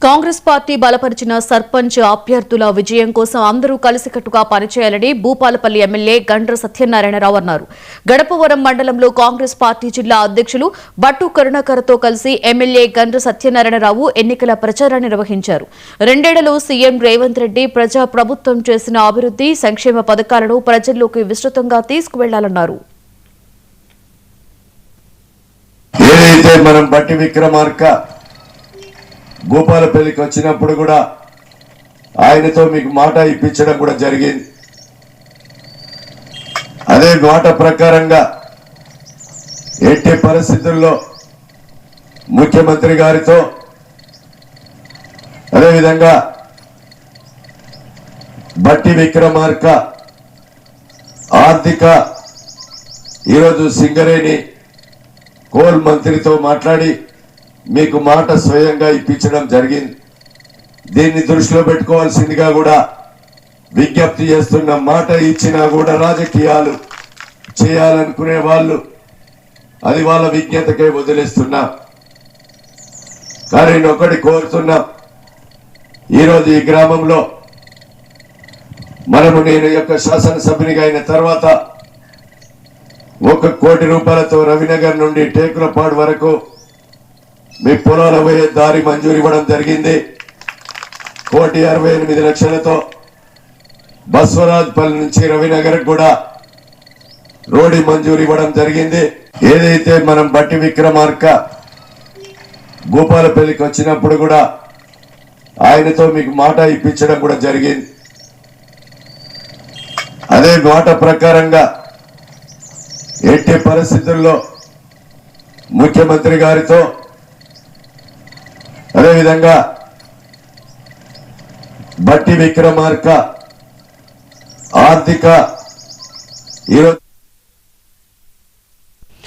Congress party బలపరిచిన సర్పంచ్ అభ్యర్థుల విజయం కోసం అందరూ కలిసికట్టుగా పనిచేయాలని భూపాలపల్లి ఎమ్మెల్యే గండ్ర సత్యనారాయణరావు అన్నారు. గడపవరం మండలంలో కాంగ్రెస్ పార్టీ జిల్లా అధ్యక్షులు బట్టు కరుణాకర్తో కలిసి ఎమ్మెల్యే గండ్ర సత్యనారాయణరావు ఎన్నికల ప్రచారాన్ని నిర్వహించారు. రెండేళ్లలో సీఎం రేవంత్ రెడ్డి ప్రజా ప్రభుత్వం చేసిన అభివృద్ధి సంక్షేమ పథకాలను ప్రజల్లోకి విస్తృతంగా తీసుకువెళ్లాలన్నారు. భూపాలపల్లికి వచ్చినప్పుడు కూడా ఆయనతో మీకు మాట ఇప్పించడం కూడా జరిగింది. అదే మాట ప్రకారంగా ఎట్టి పరిస్థితుల్లో ముఖ్యమంత్రి గారితో అదేవిధంగా బట్టి విక్రమార్క ఆర్థిక ఈరోజు సింగరేణి కోల్ మంత్రితో మాట్లాడి మీకు మాట స్వయంగా ఇప్పించడం జరిగింది. దీన్ని దృష్టిలో పెట్టుకోవాల్సిందిగా కూడా విజ్ఞప్తి చేస్తున్న. మాట ఇచ్చినా కూడా రాజకీయాలు చేయాలనుకునే వాళ్ళు అది వాళ్ళ విజ్ఞతకే వదిలేస్తున్నా. కానీ నేను ఒకటి కోరుతున్నా, ఈరోజు ఈ గ్రామంలో నేను యొక్క శాసనసభ్యునిగా అయిన తర్వాత 1 కోటి రూపాయలతో రవినగర్ నుండి టేకులపాడు వరకు మీ పొలాల పోయే దారి మంజూరు ఇవ్వడం జరిగింది. 1,68,00,000తో బస్వరాజ్పల్లి నుంచి రవినగర్ కూడా రోడ్డు మంజూరు ఇవ్వడం జరిగింది. ఏదైతే బట్టి విక్రమార్క భూపాలపల్లికి వచ్చినప్పుడు కూడా ఆయనతో మీకు మాట ఇప్పించడం కూడా జరిగింది. అదే మాట ప్రకారంగా ఎట్టి పరిస్థితుల్లో ముఖ్యమంత్రి గారితో అదేవిధంగా బట్టి విక్రమార్క ఆర్థిక ఈరోజు